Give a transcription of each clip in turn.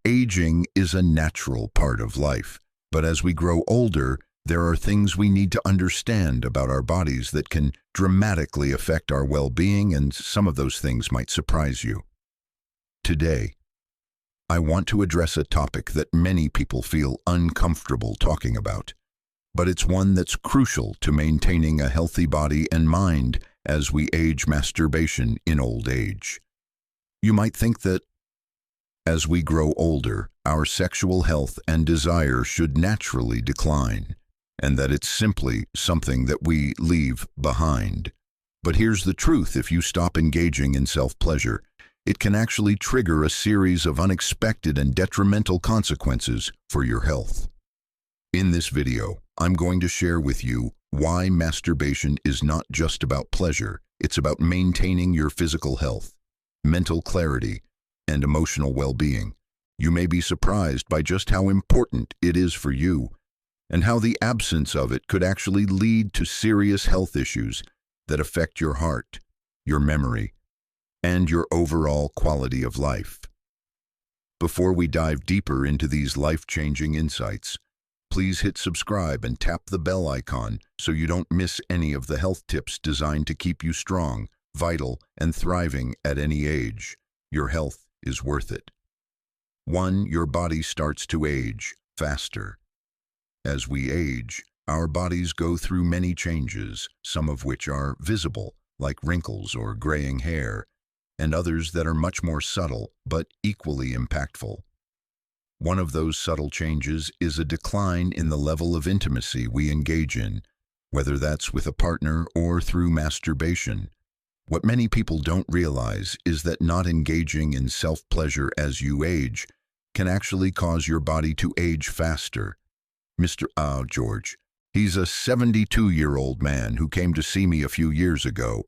Aging is a natural part of life, but as we grow older, there are things we need to understand about our bodies that can dramatically affect our well-being, and some of those things might surprise you. Today, I want to address a topic that many people feel uncomfortable talking about, but it's one that's crucial to maintaining a healthy body and mind as we age: masturbation in old age. You might think that as we grow older, our sexual health and desire should naturally decline, and that it's simply something that we leave behind. But here's the truth: if you stop engaging in self-pleasure, it can actually trigger a series of unexpected and detrimental consequences for your health. In this video, I'm going to share with you why masturbation is not just about pleasure. It's about maintaining your physical health, mental clarity, and emotional well-being. You may be surprised by just how important it is for you, and how the absence of it could actually lead to serious health issues that affect your heart, your memory, and your overall quality of life. Before we dive deeper into these life-changing insights, please hit subscribe and tap the bell icon so you don't miss any of the health tips designed to keep you strong, vital, and thriving at any age. Your health is worth it. 1. Your body starts to age faster. As we age, our bodies go through many changes, some of which are visible, like wrinkles or graying hair, and others that are much more subtle but equally impactful. One of those subtle changes is a decline in the level of intimacy we engage in, whether that's with a partner or through masturbation. What many people don't realize is that not engaging in self-pleasure as you age can actually cause your body to age faster. Mr. George, he's a 72-year-old man who came to see me a few years ago,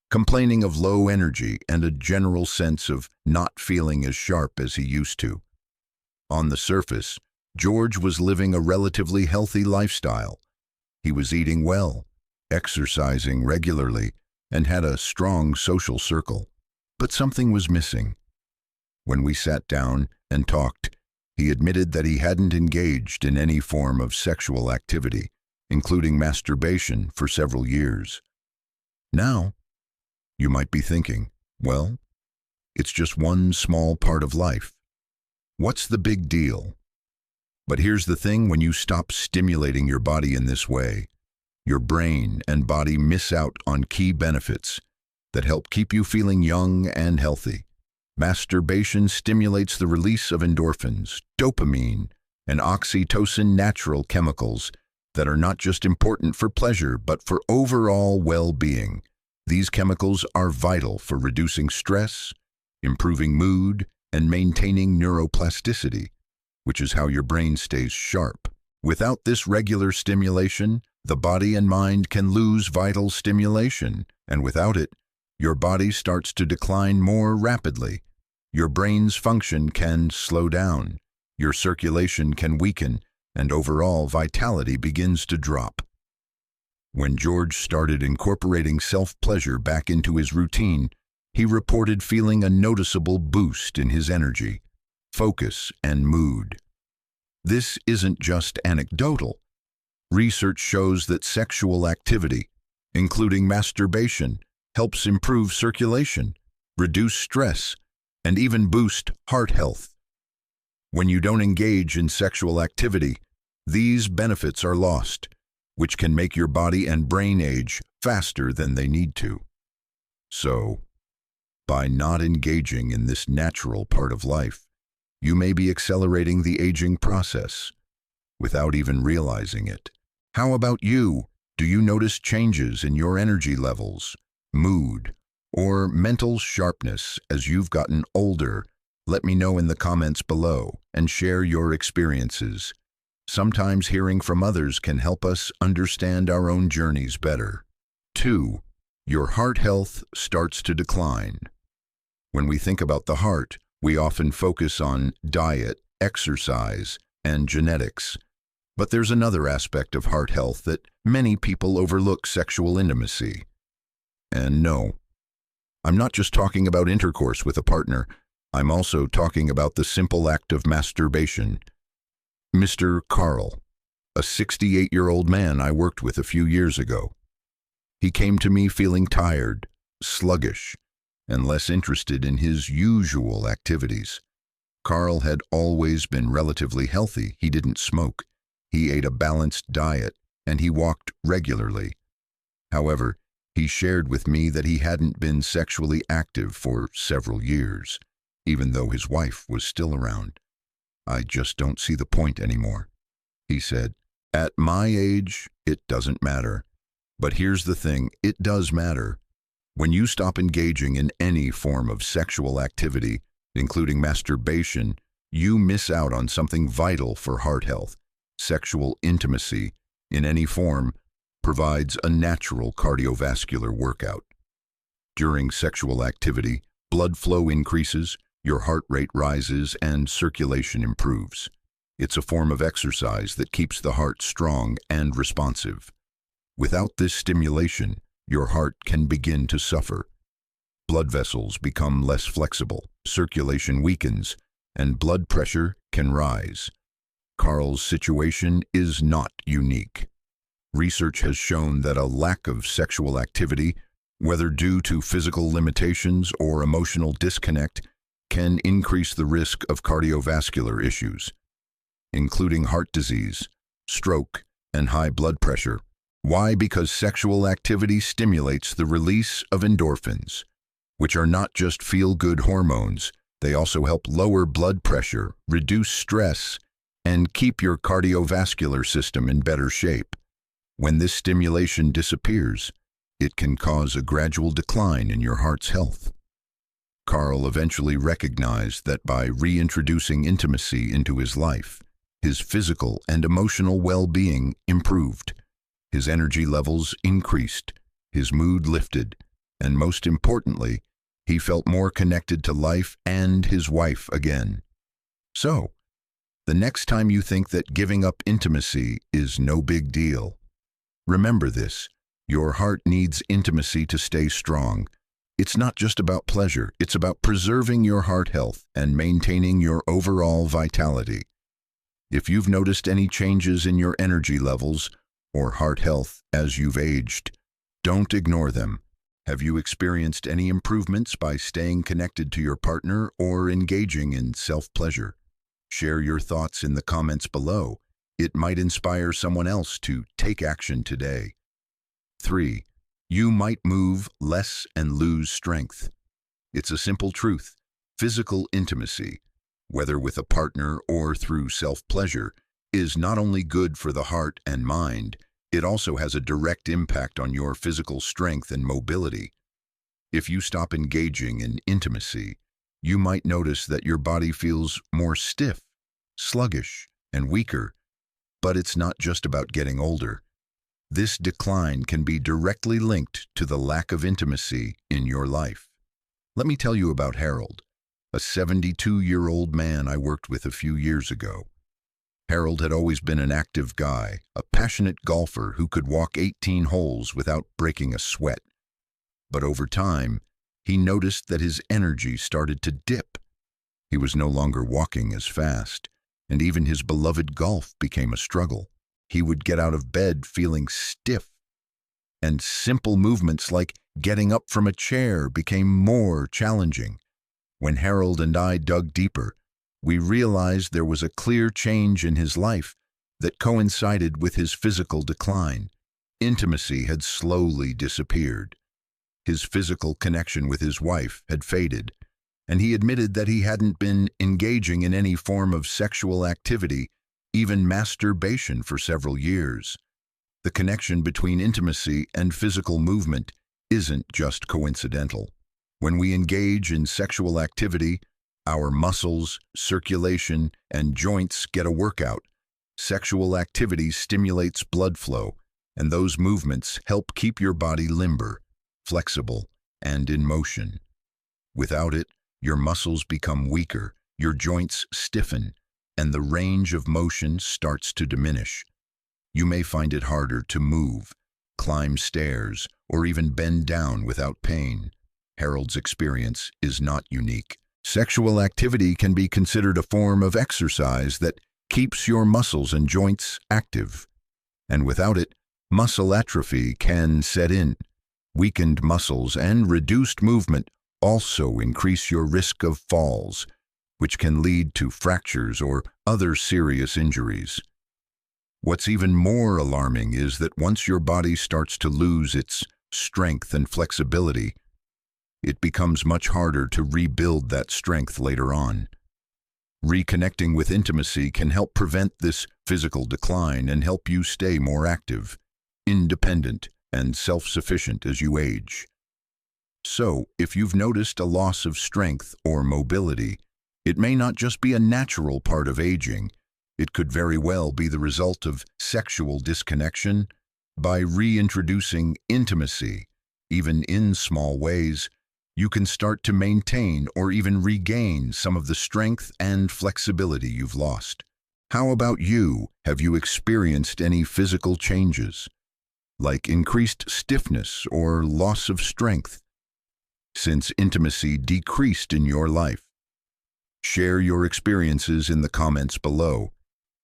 complaining of low energy and a general sense of not feeling as sharp as he used to. On the surface, George was living a relatively healthy lifestyle. He was eating well, exercising regularly, and had a strong social circle. But something was missing. When we sat down and talked, he admitted that he hadn't engaged in any form of sexual activity, including masturbation, for several years. Now, you might be thinking, well, it's just one small part of life. What's the big deal? But here's the thing: when you stop stimulating your body in this way, your brain and body miss out on key benefits that help keep you feeling young and healthy. Masturbation stimulates the release of endorphins, dopamine, and oxytocin, natural chemicals that are not just important for pleasure but for overall well-being. These chemicals are vital for reducing stress, improving mood, and maintaining neuroplasticity, which is how your brain stays sharp. Without this regular stimulation, the body and mind can lose vital stimulation, and without it, your body starts to decline more rapidly. Your brain's function can slow down, your circulation can weaken, and overall vitality begins to drop. When George started incorporating self-pleasure back into his routine, he reported feeling a noticeable boost in his energy, focus, and mood. This isn't just anecdotal. Research shows that sexual activity, including masturbation, helps improve circulation, reduce stress, and even boost heart health. When you don't engage in sexual activity, these benefits are lost, which can make your body and brain age faster than they need to. So, by not engaging in this natural part of life, you may be accelerating the aging process without even realizing it. How about you? Do you notice changes in your energy levels, mood, or mental sharpness as you've gotten older? Let me know in the comments below and share your experiences. Sometimes hearing from others can help us understand our own journeys better. 2. Your heart health starts to decline. When we think about the heart, we often focus on diet, exercise, and genetics. But there's another aspect of heart health that many people overlook: sexual intimacy. And no, I'm not just talking about intercourse with a partner. I'm also talking about the simple act of masturbation. Mr. Carl, a 68-year-old man I worked with a few years ago. He came to me feeling tired, sluggish, and less interested in his usual activities. Carl had always been relatively healthy. He didn't smoke. He ate a balanced diet, and he walked regularly. However, he shared with me that he hadn't been sexually active for several years, even though his wife was still around. "I just don't see the point anymore," he said. "At my age, it doesn't matter. But here's the thing, it does matter. When you stop engaging in any form of sexual activity, including masturbation, you miss out on something vital for heart health. Sexual intimacy, in any form, provides a natural cardiovascular workout. During sexual activity, blood flow increases, your heart rate rises, and circulation improves. It's a form of exercise that keeps the heart strong and responsive. Without this stimulation, your heart can begin to suffer. Blood vessels become less flexible, circulation weakens, and blood pressure can rise. Carl's situation is not unique. Research has shown that a lack of sexual activity, whether due to physical limitations or emotional disconnect, can increase the risk of cardiovascular issues, including heart disease, stroke, and high blood pressure. Why? Because sexual activity stimulates the release of endorphins, which are not just feel-good hormones. They also help lower blood pressure, reduce stress, and keep your cardiovascular system in better shape. When this stimulation disappears, it can cause a gradual decline in your heart's health. Carl eventually recognized that by reintroducing intimacy into his life, his physical and emotional well-being improved. His energy levels increased, his mood lifted, and most importantly, he felt more connected to life and his wife again. So, the next time you think that giving up intimacy is no big deal, remember this: your heart needs intimacy to stay strong. It's not just about pleasure, it's about preserving your heart health and maintaining your overall vitality. If you've noticed any changes in your energy levels or heart health as you've aged, don't ignore them. Have you experienced any improvements by staying connected to your partner or engaging in self-pleasure? Share your thoughts in the comments below. It might inspire someone else to take action today. 3. You might move less and lose strength. It's a simple truth. Physical intimacy, whether with a partner or through self-pleasure, is not only good for the heart and mind, it also has a direct impact on your physical strength and mobility. If you stop engaging in intimacy, you might notice that your body feels more stiff, sluggish, and weaker. But it's not just about getting older. This decline can be directly linked to the lack of intimacy in your life. Let me tell you about Harold, a 72-year-old man I worked with a few years ago. Harold had always been an active guy, a passionate golfer who could walk 18 holes without breaking a sweat. But over time, he noticed that his energy started to dip. He was no longer walking as fast, and even his beloved golf became a struggle. He would get out of bed feeling stiff, and simple movements like getting up from a chair became more challenging. When Harold and I dug deeper, we realized there was a clear change in his life that coincided with his physical decline. Intimacy had slowly disappeared. His physical connection with his wife had faded, and he admitted that he hadn't been engaging in any form of sexual activity, even masturbation, for several years. The connection between intimacy and physical movement isn't just coincidental. When we engage in sexual activity, our muscles, circulation, and joints get a workout. Sexual activity stimulates blood flow, and those movements help keep your body limber, flexible, and in motion. Without it, your muscles become weaker, your joints stiffen, and the range of motion starts to diminish. You may find it harder to move, climb stairs, or even bend down without pain. Harold's experience is not unique. Sexual activity can be considered a form of exercise that keeps your muscles and joints active. And without it, muscle atrophy can set in. Weakened muscles and reduced movement also increase your risk of falls, which can lead to fractures or other serious injuries. What's even more alarming is that once your body starts to lose its strength and flexibility, it becomes much harder to rebuild that strength later on. Reconnecting with intimacy can help prevent this physical decline and help you stay more active, independent, and self-sufficient as you age. So, if you've noticed a loss of strength or mobility, it may not just be a natural part of aging. It could very well be the result of sexual disconnection. By reintroducing intimacy, even in small ways, you can start to maintain or even regain some of the strength and flexibility you've lost. How about you? Have you experienced any physical changes, like increased stiffness or loss of strength, since intimacy decreased in your life? Share your experiences in the comments below,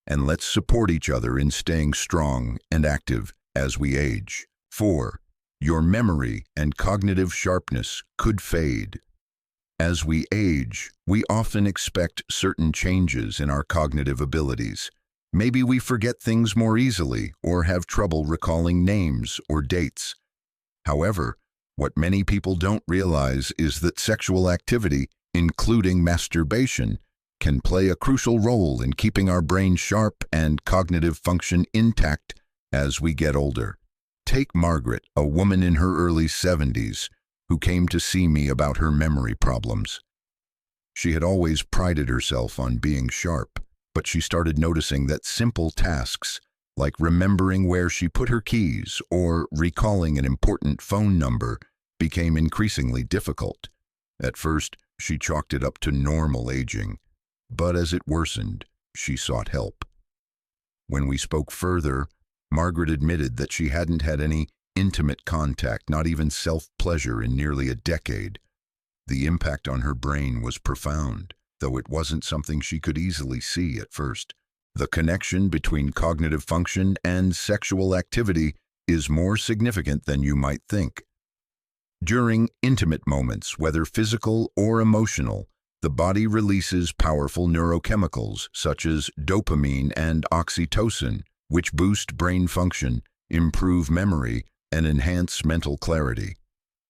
and let's support each other in staying strong and active as we age. 4. Your memory and cognitive sharpness could fade. As we age, we often expect certain changes in our cognitive abilities. Maybe we forget things more easily or have trouble recalling names or dates. However, what many people don't realize is that sexual activity, including masturbation, can play a crucial role in keeping our brain sharp and cognitive function intact as we get older. Take Margaret, a woman in her early 70s, who came to see me about her memory problems. She had always prided herself on being sharp, but she started noticing that simple tasks, like remembering where she put her keys or recalling an important phone number, became increasingly difficult. At first, she chalked it up to normal aging, but as it worsened, she sought help. When we spoke further, Margaret admitted that she hadn't had any intimate contact, not even self-pleasure, in nearly a decade. The impact on her brain was profound, though it wasn't something she could easily see at first. The connection between cognitive function and sexual activity is more significant than you might think. During intimate moments, whether physical or emotional, the body releases powerful neurochemicals such as dopamine and oxytocin, which boost brain function, improve memory, and enhance mental clarity.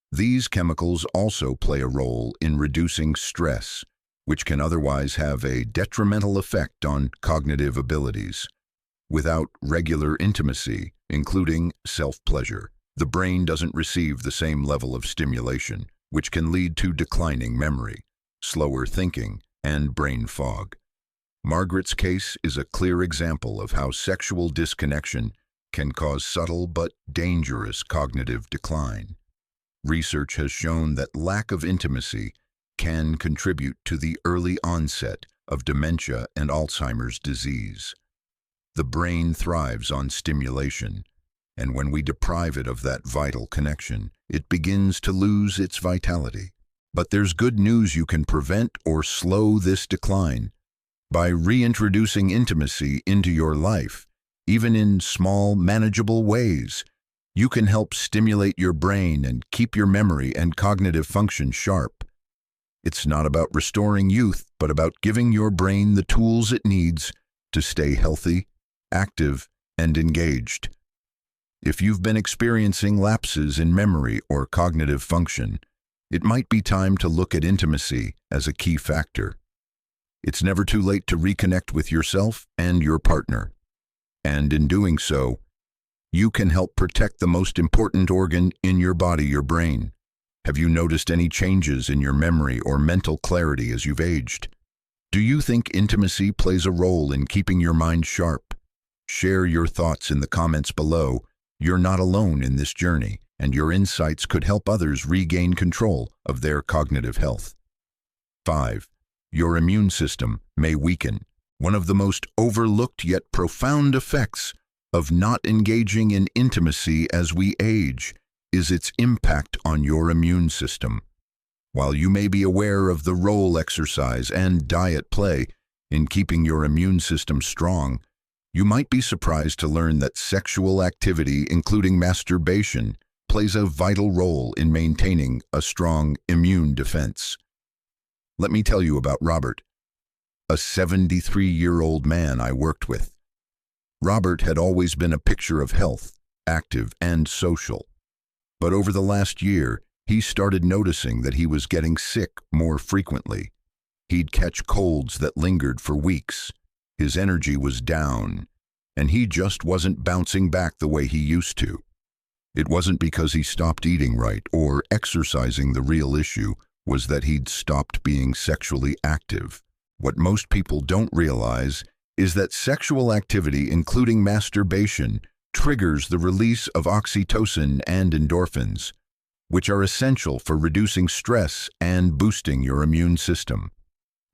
These chemicals also play a role in reducing stress, which can otherwise have a detrimental effect on cognitive abilities. Without regular intimacy, including self-pleasure, the brain doesn't receive the same level of stimulation, which can lead to declining memory, slower thinking, and brain fog. Margaret's case is a clear example of how sexual disconnection can cause subtle but dangerous cognitive decline. Research has shown that lack of intimacy can contribute to the early onset of dementia and Alzheimer's disease. The brain thrives on stimulation, and when we deprive it of that vital connection, it begins to lose its vitality. But there's good news: you can prevent or slow this decline by reintroducing intimacy into your life. Even in small, manageable ways, you can help stimulate your brain and keep your memory and cognitive function sharp. It's not about restoring youth, but about giving your brain the tools it needs to stay healthy, active, and engaged. If you've been experiencing lapses in memory or cognitive function, it might be time to look at intimacy as a key factor. It's never too late to reconnect with yourself and your partner. And in doing so, you can help protect the most important organ in your body, your brain. Have you noticed any changes in your memory or mental clarity as you've aged? Do you think intimacy plays a role in keeping your mind sharp? Share your thoughts in the comments below. You're not alone in this journey, and your insights could help others regain control of their cognitive health. 5. Your immune system may weaken. One of the most overlooked yet profound effects of not engaging in intimacy as we age is its impact on your immune system. While you may be aware of the role exercise and diet play in keeping your immune system strong, you might be surprised to learn that sexual activity, including masturbation, plays a vital role in maintaining a strong immune defense. Let me tell you about Robert, a 73-year-old man I worked with. Robert had always been a picture of health, active and social. But over the last year, he started noticing that he was getting sick more frequently. He'd catch colds that lingered for weeks. His energy was down, and he just wasn't bouncing back the way he used to. It wasn't because he stopped eating right or exercising. The real issue was that he'd stopped being sexually active. What most people don't realize is that sexual activity, including masturbation, triggers the release of oxytocin and endorphins, which are essential for reducing stress and boosting your immune system.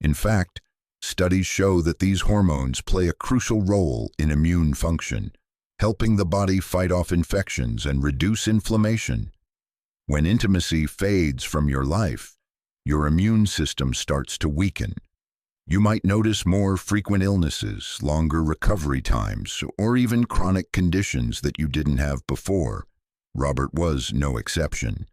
In fact, studies show that these hormones play a crucial role in immune function, helping the body fight off infections and reduce inflammation. When intimacy fades from your life, your immune system starts to weaken. You might notice more frequent illnesses, longer recovery times, or even chronic conditions that you didn't have before. Robert was no exception.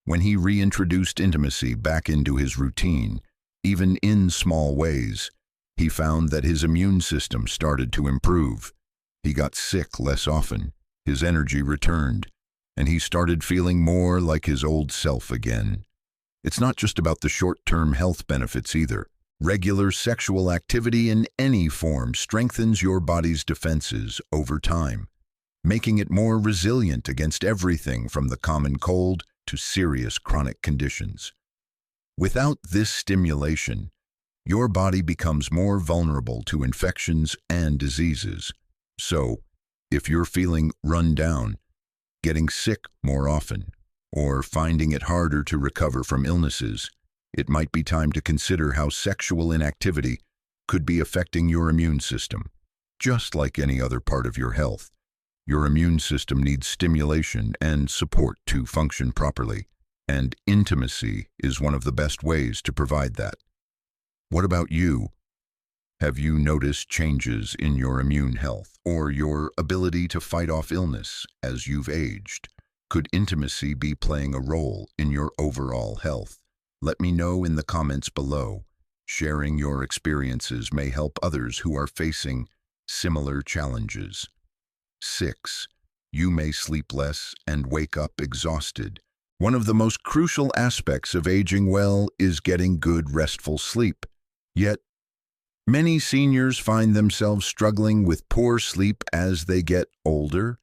When he reintroduced intimacy back into his routine, even in small ways, he found that his immune system started to improve. He got sick less often, his energy returned, and he started feeling more like his old self again. It's not just about the short-term health benefits either. Regular sexual activity in any form strengthens your body's defenses over time, making it more resilient against everything from the common cold to serious chronic conditions. Without this stimulation, your body becomes more vulnerable to infections and diseases. So, if you're feeling run down, getting sick more often, or finding it harder to recover from illnesses, it might be time to consider how sexual inactivity could be affecting your immune system. Just like any other part of your health, your immune system needs stimulation and support to function properly, and intimacy is one of the best ways to provide that. What about you? Have you noticed changes in your immune health or your ability to fight off illness as you've aged? Could intimacy be playing a role in your overall health? Let me know in the comments below. Sharing your experiences may help others who are facing similar challenges. 6. You may sleep less and wake up exhausted. One of the most crucial aspects of aging well is getting good restful sleep. Yet, many seniors find themselves struggling with poor sleep as they get older.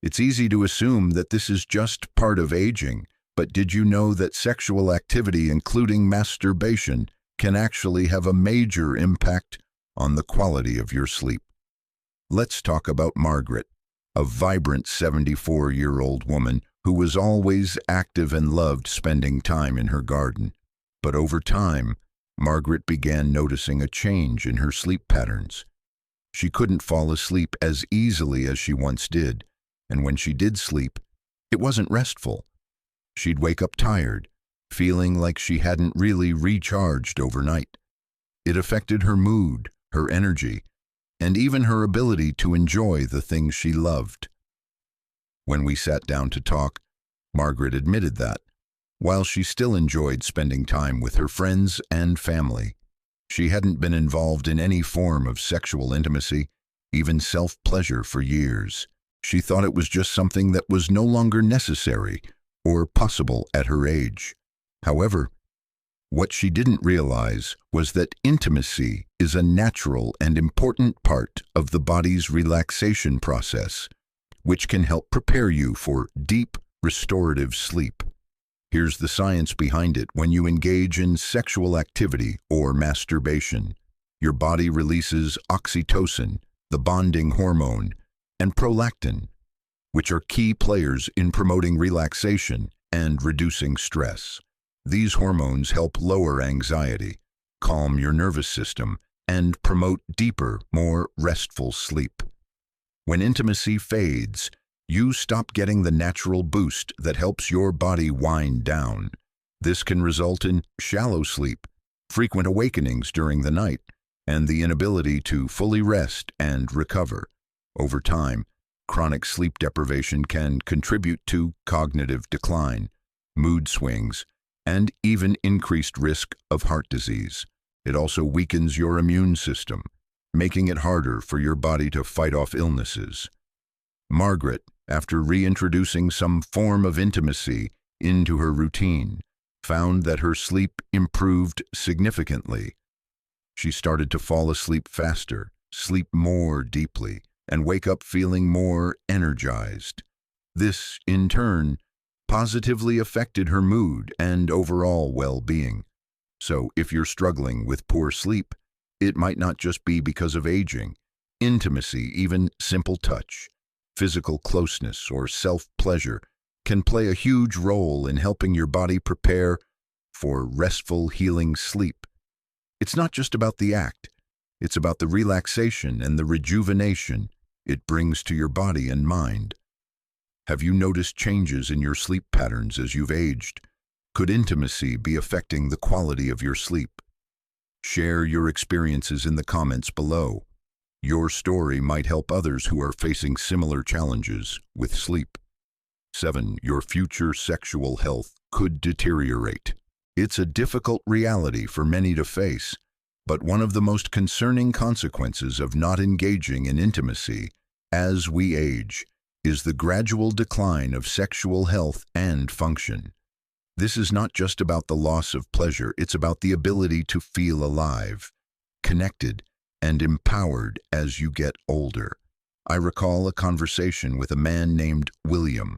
It's easy to assume that this is just part of aging, but did you know that sexual activity, including masturbation, can actually have a major impact on the quality of your sleep? Let's talk about Margaret, a vibrant 74-year-old woman who was always active and loved spending time in her garden. But over time, Margaret began noticing a change in her sleep patterns. She couldn't fall asleep as easily as she once did, and when she did sleep, it wasn't restful. She'd wake up tired, feeling like she hadn't really recharged overnight. It affected her mood, her energy, and even her ability to enjoy the things she loved. When we sat down to talk, Margaret admitted that, while she still enjoyed spending time with her friends and family, she hadn't been involved in any form of sexual intimacy, even self-pleasure, for years. She thought it was just something that was no longer necessary or possible at her age. However, what she didn't realize was that intimacy is a natural and important part of the body's relaxation process, which can help prepare you for deep, restorative sleep. Here's the science behind it. When you engage in sexual activity or masturbation, your body releases oxytocin, the bonding hormone, and prolactin, which are key players in promoting relaxation and reducing stress. These hormones help lower anxiety, calm your nervous system, and promote deeper, more restful sleep. When intimacy fades, you stop getting the natural boost that helps your body wind down. This can result in shallow sleep, frequent awakenings during the night, and the inability to fully rest and recover. Over time, chronic sleep deprivation can contribute to cognitive decline, mood swings, and even increased risk of heart disease. It also weakens your immune system, making it harder for your body to fight off illnesses. Margaret, after reintroducing some form of intimacy into her routine, found that her sleep improved significantly. She started to fall asleep faster, sleep more deeply, and wake up feeling more energized. This, in turn, positively affected her mood and overall well-being. So, if you're struggling with poor sleep, it might not just be because of aging. Intimacy, even simple touch, physical closeness, or self-pleasure can play a huge role in helping your body prepare for restful, healing sleep. It's not just about the act. It's about the relaxation and the rejuvenation it brings to your body and mind. Have you noticed changes in your sleep patterns as you've aged? Could intimacy be affecting the quality of your sleep? Share your experiences in the comments below. Your story might help others who are facing similar challenges with sleep. 7. Your future sexual health could deteriorate. It's a difficult reality for many to face, but one of the most concerning consequences of not engaging in intimacy as we age is the gradual decline of sexual health and function. This is not just about the loss of pleasure, it's about the ability to feel alive, connected, and empowered as you get older. I recall a conversation with a man named William,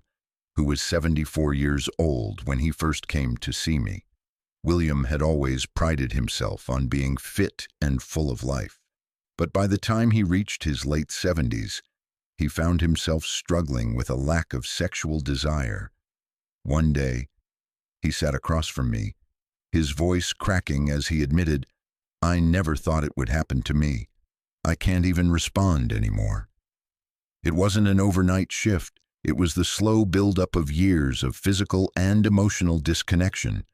who was 74 years old when he first came to see me. William had always prided himself on being fit and full of life, but by the time he reached his late 70s, he found himself struggling with a lack of sexual desire. One day, he sat across from me, his voice cracking as he admitted, "I never thought it would happen to me. I can't even respond anymore." It wasn't an overnight shift. It was the slow buildup of years of physical and emotional disconnection.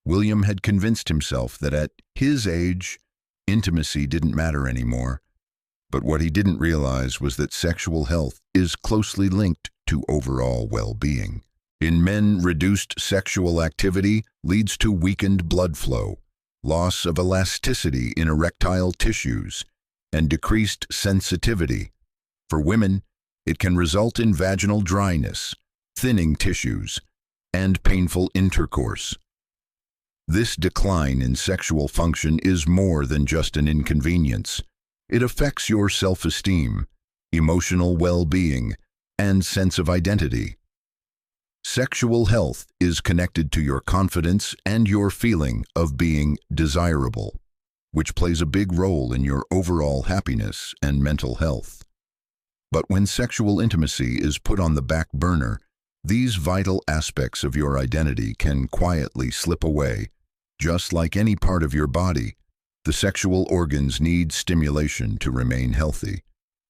William had convinced himself that at his age, intimacy didn't matter anymore. But what he didn't realize was that sexual health is closely linked to overall well-being. In men, reduced sexual activity leads to weakened blood flow, loss of elasticity in erectile tissues, and decreased sensitivity. For women, it can result in vaginal dryness, thinning tissues, and painful intercourse. This decline in sexual function is more than just an inconvenience. It affects your self-esteem, emotional well-being, and sense of identity. Sexual health is connected to your confidence and your feeling of being desirable, which plays a big role in your overall happiness and mental health. But when sexual intimacy is put on the back burner, these vital aspects of your identity can quietly slip away. Just like any part of your body, the sexual organs need stimulation to remain healthy.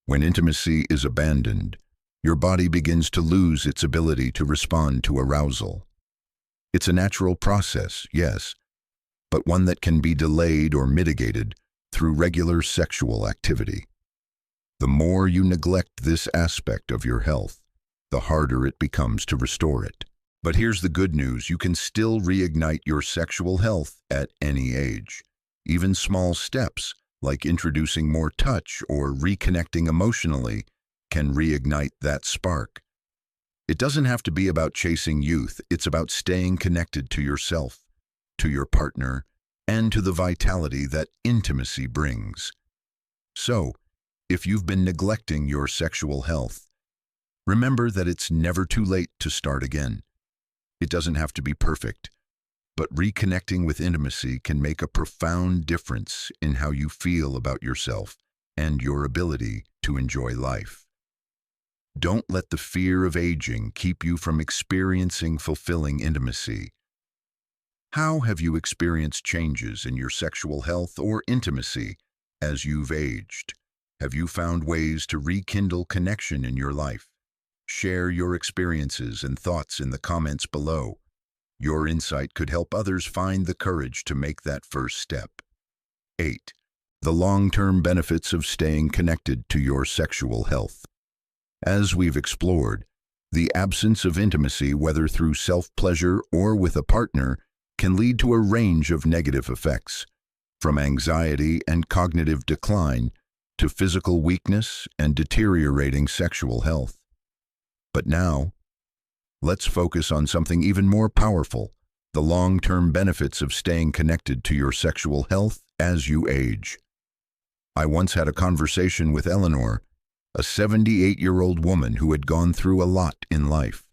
When intimacy is abandoned, your body begins to lose its ability to respond to arousal. It's a natural process, yes, but one that can be delayed or mitigated through regular sexual activity. The more you neglect this aspect of your health, the harder it becomes to restore it. But here's the good news: you can still reignite your sexual health at any age. Even small steps, like introducing more touch or reconnecting emotionally, can reignite that spark. It doesn't have to be about chasing youth, it's about staying connected to yourself, to your partner, and to the vitality that intimacy brings. So, if you've been neglecting your sexual health, remember that it's never too late to start again. It doesn't have to be perfect, but reconnecting with intimacy can make a profound difference in how you feel about yourself and your ability to enjoy life. Don't let the fear of aging keep you from experiencing fulfilling intimacy. How have you experienced changes in your sexual health or intimacy as you've aged? Have you found ways to rekindle connection in your life? Share your experiences and thoughts in the comments below. Your insight could help others find the courage to make that first step. 8. The long-term benefits of staying connected to your sexual health. As we've explored, the absence of intimacy, whether through self-pleasure or with a partner, can lead to a range of negative effects, from anxiety and cognitive decline to physical weakness and deteriorating sexual health. But now, let's focus on something even more powerful: the long-term benefits of staying connected to your sexual health as you age. I once had a conversation with Eleanor, a 78-year-old woman who had gone through a lot in life.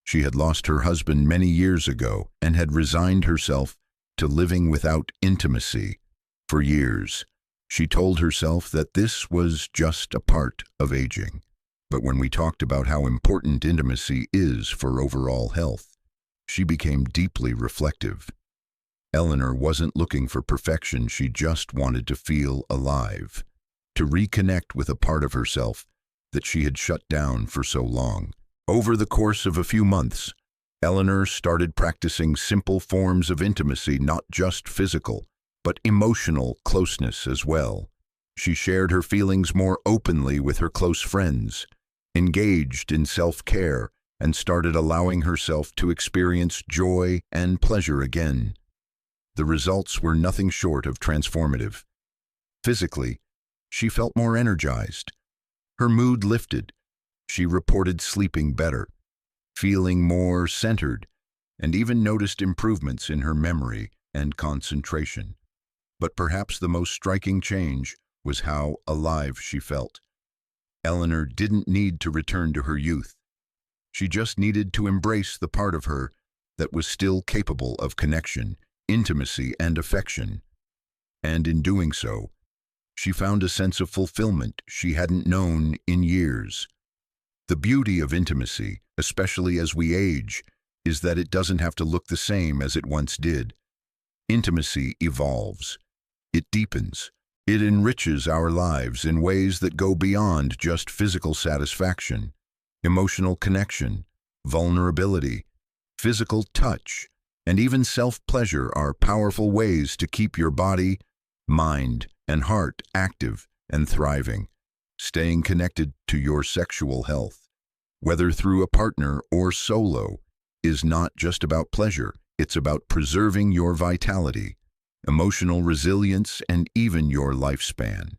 She had lost her husband many years ago and had resigned herself to living without intimacy. For years, she told herself that this was just a part of aging. But when we talked about how important intimacy is for overall health, she became deeply reflective. Eleanor wasn't looking for perfection, she just wanted to feel alive, to reconnect with a part of herself that she had shut down for so long. Over the course of a few months, Eleanor started practicing simple forms of intimacy, not just physical, but emotional closeness as well. She shared her feelings more openly with her close friends, engaged in self-care, and started allowing herself to experience joy and pleasure again. The results were nothing short of transformative. Physically, she felt more energized. Her mood lifted. She reported sleeping better, feeling more centered, and even noticed improvements in her memory and concentration. But perhaps the most striking change was how alive she felt. Eleanor didn't need to return to her youth. She just needed to embrace the part of her that was still capable of connection, intimacy, and affection. And in doing so, she found a sense of fulfillment she hadn't known in years. The beauty of intimacy, especially as we age, is that it doesn't have to look the same as it once did. Intimacy evolves. It deepens. It enriches our lives in ways that go beyond just physical satisfaction. Emotional connection, vulnerability, physical touch, and even self-pleasure are powerful ways to keep your body, mind, and heart active and thriving. Staying connected to your sexual health, whether through a partner or solo, is not just about pleasure. It's about preserving your vitality, emotional resilience, and even your lifespan.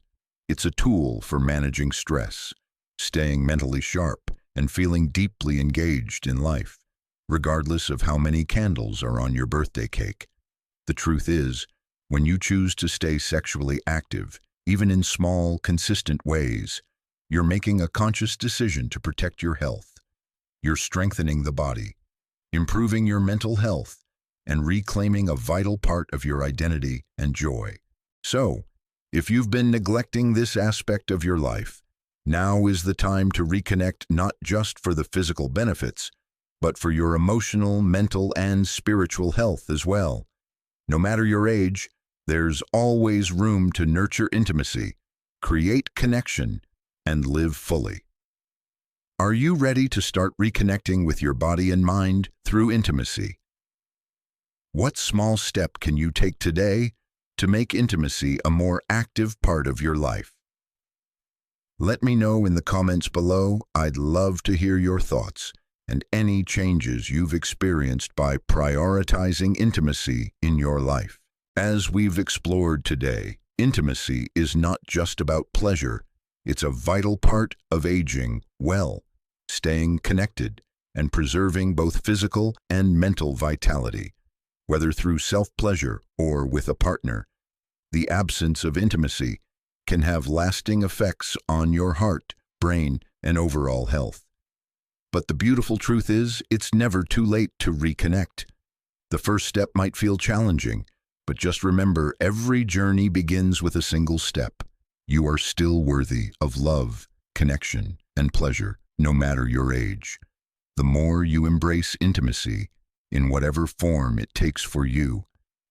It's a tool for managing stress, staying mentally sharp, and feeling deeply engaged in life, regardless of how many candles are on your birthday cake. The truth is, when you choose to stay sexually active, even in small, consistent ways, you're making a conscious decision to protect your health. You're strengthening the body, improving your mental health, and reclaiming a vital part of your identity and joy. So, if you've been neglecting this aspect of your life, now is the time to reconnect, not just for the physical benefits, but for your emotional, mental, and spiritual health as well. No matter your age, there's always room to nurture intimacy, create connection, and live fully. Are you ready to start reconnecting with your body and mind through intimacy? What small step can you take today to make intimacy a more active part of your life? Let me know in the comments below. I'd love to hear your thoughts and any changes you've experienced by prioritizing intimacy in your life. As we've explored today, intimacy is not just about pleasure. It's a vital part of aging well, staying connected, and preserving both physical and mental vitality. Whether through self-pleasure or with a partner, the absence of intimacy can have lasting effects on your heart, brain, and overall health. But the beautiful truth is, it's never too late to reconnect. The first step might feel challenging, but just remember, every journey begins with a single step. You are still worthy of love, connection, and pleasure, no matter your age. The more you embrace intimacy, in whatever form it takes for you,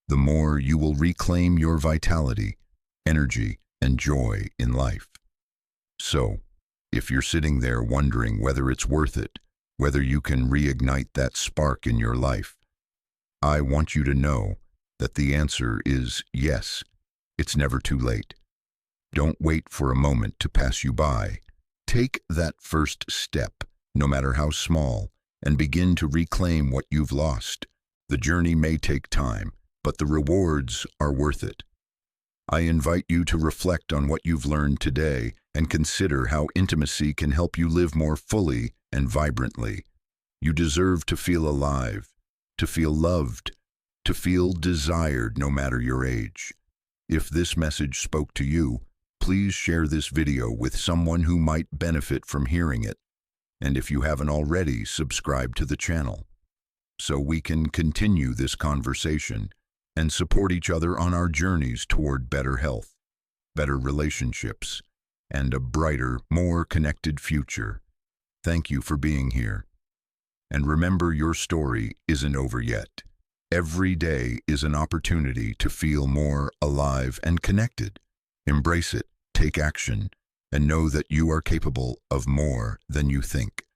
the more you will reclaim your vitality, energy, and joy in life. So, if you're sitting there wondering whether it's worth it, whether you can reignite that spark in your life, I want you to know that the answer is yes. It's never too late. Don't wait for a moment to pass you by. Take that first step, no matter how small, and begin to reclaim what you've lost. The journey may take time, but the rewards are worth it. I invite you to reflect on what you've learned today and consider how intimacy can help you live more fully and vibrantly. You deserve to feel alive, to feel loved, to feel desired no matter your age. If this message spoke to you, please share this video with someone who might benefit from hearing it. And if you haven't already, subscribe to the channel so we can continue this conversation and support each other on our journeys toward better health, better relationships, and a brighter, more connected future. Thank you for being here. And remember, your story isn't over yet. Every day is an opportunity to feel more alive and connected. Embrace it, take action, and know that you are capable of more than you think.